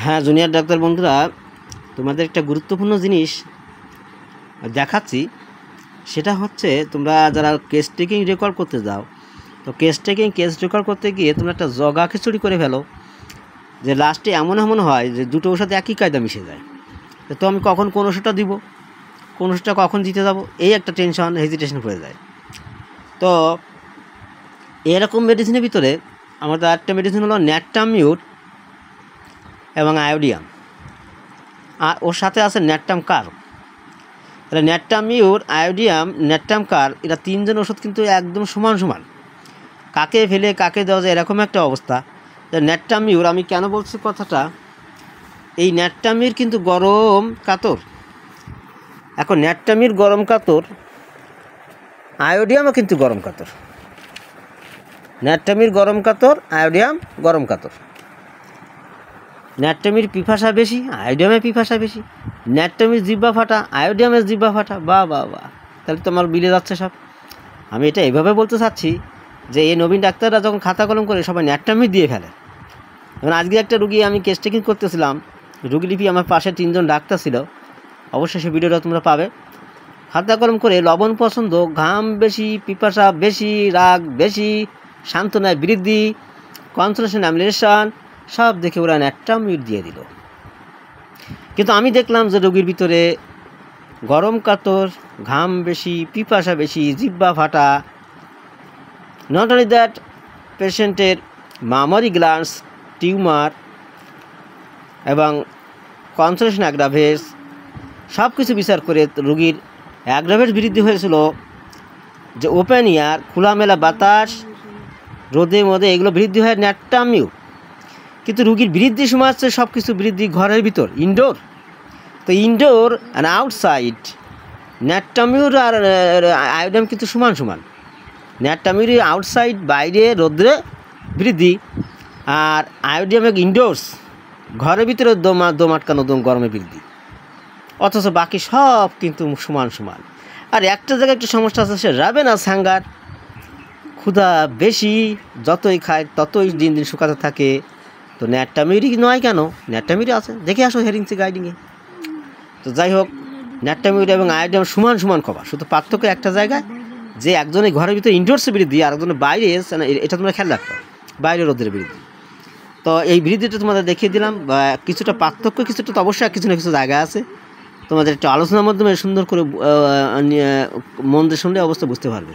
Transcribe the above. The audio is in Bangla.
হ্যাঁ জুনিয়র ডাক্তার বন্ধুরা, তোমাদের একটা গুরুত্বপূর্ণ জিনিস দেখাচ্ছি। সেটা হচ্ছে তোমরা যারা কেস টেকিং রেকর্ড করতে যাও, তো কেস রেকর্ড করতে গিয়ে তোমরা একটা জগা খিচুড়ি করে ফেলো, যে লাস্টে এমন হয় যে দুটো ওষুধ একই কায়দা মিশে যায়। তো আমি কখন কোন ওষুধটা দিব, কোন ওষুধটা কখন দিতে যাব, এই একটা টেনশন হেজিটেশন হয়ে যায়। তো এরকম মেডিসিনের ভিতরে আমাদের একটা মেডিসিন হলো ন্যাট্টামিউর এবং আয়োডিয়াম, আর ওর সাথে আছে ন্যাট্টাম কার। তাহলে ন্যাট্টামিউর, আয়োডিয়াম, ন্যাট্টাম কার, এরা তিনজন ওষুধ কিন্তু একদম সমান। কাকে ফেলে কাকে দেওয়া যায় এরকম একটা অবস্থা। ন্যাট্টামিউর, আমি কেন বলছি কথাটা, এই ন্যাট্টামির কিন্তু গরম কাতর। এখন ন্যাট্টামির গরম কাতর, আয়োডিয়ামও কিন্তু গরম কাতর। ন্যাট্টামির গরম কাতর, আয়োডিয়াম গরম কাতর। ন্যাট্টামির পিপাসা বেশি, আয়োডিয়ামের পিপাসা বেশি। ন্যাট্টামির জিব্বা ফাটা, আয়োডিয়ামের জিব্বা ফাটা। বাহ, তাহলে তোমার বিলে যাচ্ছে সব। আমি এটা এইভাবে বলতে চাচ্ছি যে এই নবীন ডাক্তাররা যখন খাতা কলম করে সবাই ন্যাট্টামির দিয়ে ফেলে। যেমন আজকে একটা রুগী আমি কেস টেকিং করতেছিলাম, রুগী লিপি আমার পাশে 3 জন ডাক্তার ছিল, অবশ্যই সে ভিডিওটা তোমরা পাবে। খাতা কলম করে লবণ পছন্দ, ঘাম বেশি, পিপাসা বেশি, রাগ বেশি, সান্ত্বনায় বৃদ্ধি, কনসোলেশন অ্যামুলেশন, সব দেখে ওরা ন্যাট্টামির দিয়ে দিল। কিন্তু আমি দেখলাম যে রোগীর ভিতরে গরম কাতর, ঘাম বেশি, পিপাসা বেশি, জিব্বা ফাটা। নট অনলি দ্যাট, পেশেন্টের মামারি গ্ল্যান্ডস টিউমার এবং কনসোলেশন অ্যাগ্রাভেস, সব কিছু বিচার করে রোগীর অ্যাগ্রাভেস বৃদ্ধি হয়েছিল যে ওপেন এয়ার, খোলামেলা বাতাস, রোদে মদে, এগুলো বৃদ্ধি হয় ন্যাট্টামিউ। কিন্তু রুগীর বৃদ্ধির সময় হচ্ছে সব কিছু বৃদ্ধি ঘরের ভিতর, ইনডোর। তো ইনডোর অ্যান্ড আউটসাইড, ন্যাট্টামিউর আর আয়োডিয়াম কিন্তু সমান। ন্যাট্টামিউর আউটসাইড, বাইরে রোদ্রে বৃদ্ধি, আর আয়োডিয়াম ইনডোর্স, ঘরের ভিতরে দম আটকানো গরমে বৃদ্ধি। অথচ বাকি সব কিন্তু সমান। আর একটা জায়গায় একটু সমস্যা আছে, সে রাবেনাস হ্যাঙ্গার, ক্ষুধা বেশি, যতই খায় ততই দিন শুকাতে থাকে। তো ন্যাট্টামিউরই নয় কেন, ন্যাট্টামিউরই আছে, দেখে আসো হেরিংসে গাইডিংয়ে। তো যাই হোক, ন্যাট্টামিউর এবং আয়োডিয়াম সমান কভার, শুধু পার্থক্য একটা জায়গায়, যে একজনের ঘরের ভিতরে ইনডোর্সে বৃদ্ধি আর একজনের বাইরে, এটা তোমরা খেয়াল রাখো, বাইরে রোদের বৃদ্ধি। তো এই বৃদ্ধিটা তোমাদের দেখিয়ে দিলাম, কিছুটা পার্থক্য, কিছুটা তো অবশ্যই কিছু না কিছু জায়গা আছে। তোমাদের একটা আলোচনার মাধ্যমে সুন্দর করে মন দিয়ে শুনলে অবস্থা বুঝতে পারবে।